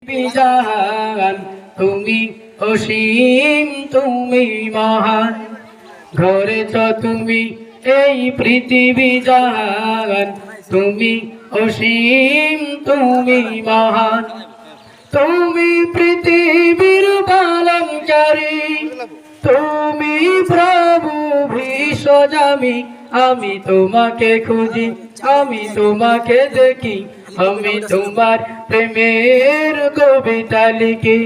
বিজান তুমি অসীম তুমি মহান গড়েছ তুমি এই পৃথিবী জাহান তুমি অসীম তুমি মহান তুমি পৃথিবীর পালনকারী তুমি প্রভু বিশ্বজামি আমি তোমাকে খুঁজি আমি তোমাকে দেখি আমি তোমার প্রেমের কবিতা লিখি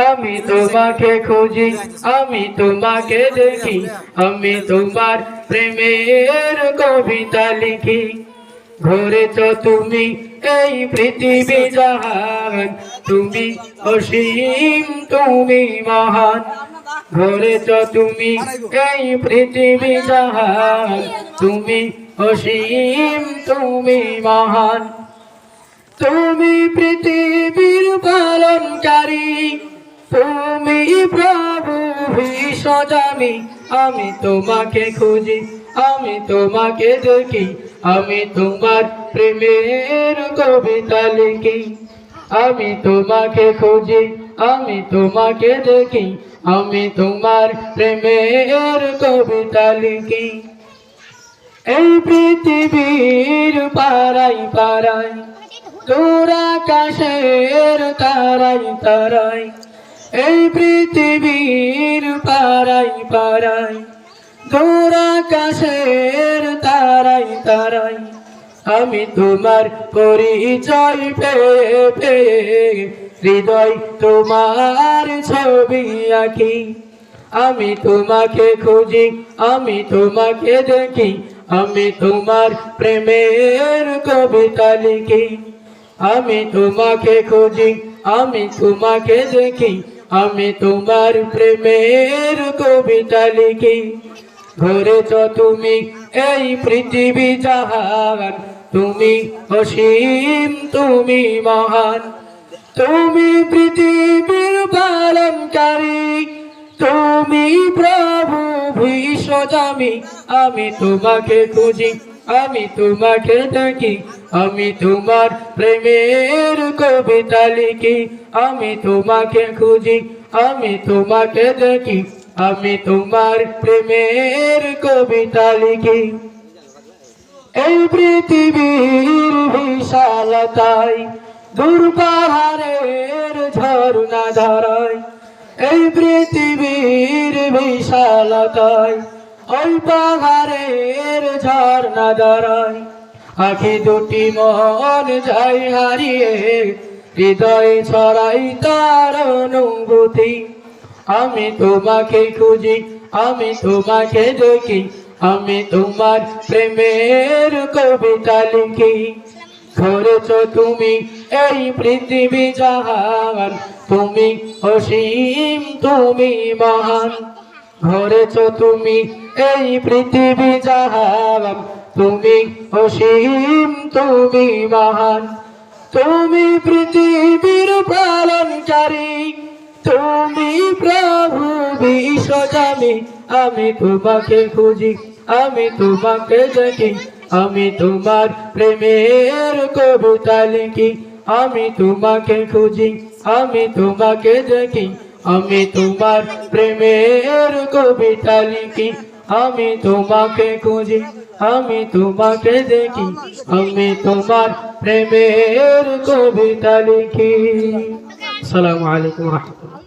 আমি তোমাকে খুঁজি আমি তোমাকে দেখি আমি তোমার প্রেমের কবিতা লিখি গড়েছ তুমি এই পৃথিবী জাহান তুমি অসীম তুমি মহান গড়েছ তুমি এই পৃথিবী জাহান তুমি অসীম তুমি মহান তুমি পৃথিবীর পালনকারী তুমি প্রভু বিশ্বজামি আমি তোমাকে খুঁজি আমি তোমাকে দেখি আমি তোমার প্রেমের কবিতা লিখি আমি তোমাকে খুঁজি আমি তোমাকে দেখি আমি তোমার প্রেমের কবিতা লিখি এই পৃথিবীর পাড়ায় পাড়ায় দূর আকাশের তারাই তারাই এই পৃথিবীর পাড়াই পাড়াই দূর আকাশের তারাই তারাই আমি তোমার পরিচয় পেয়ে পেয়ে হৃদয় তোমার ছবি আঁকি আমি তোমাকে খুঁজি আমি তোমাকে দেখি আমি তোমার প্রেমের কবিতা লিখি আমি তোমাকে খুঁজি আমি তোমাকে দেখি আমি তোমার প্রেমের কবিতা লিখি গড়েছ তুমি এই পৃথিবী জাহান তুমি অসীম তুমি মহান তুমি পৃথিবীর পালনকারী তুমি প্রভু বিশ্বজামি আমি তোমাকে খুঁজি আমি তোমাকে দেখি আমি তোমার প্রেমের কবিতা লিখি আমি তোমাকে খুঁজি আমি তোমাকে দেখি আমি তোমার প্রেমের কবিতা লিখি এই পৃথিবীর বিশালতায় দূর পাহাড়ের ঝর্ণা ধারায় এই পৃথিবীর বিশালতায় ওই পাহাড়ের ঝর্ণা ধারায় আখি দুটি মন যাই হারিয়ে হৃদয় ছড়াই তার অনুভূতি আমি তোমাকে খুঁজি আমি তোমাকে দেখি আমি তোমার প্রেমের কবিতা লিখি গড়েছ তুমি এই পৃথিবী জাহান তুমি অসীম তুমি মহান গড়েছ তুমি এই পৃথিবী জাহান তুমি অসীম তুমি মহান তুমি পৃথিবীর পালনকারী তুমি প্রভু বিশ্বজামি আমি তোমাকে খুঁজি আমি তোমাকে দেখি আমি তোমার প্রেমের কবিতা লিখি আমি তোমাকে খুঁজি আমি তোমাকে দেখি আমি তোমার প্রেমের কবিতা লিখি আমি তোমাকে খুঁজি আমি তোমাকে দেখি আমি তোমার প্রেমের কবিতা লিখি। আসসালামু আলাইকুম ওয়া রাহমাতুল্লাহ।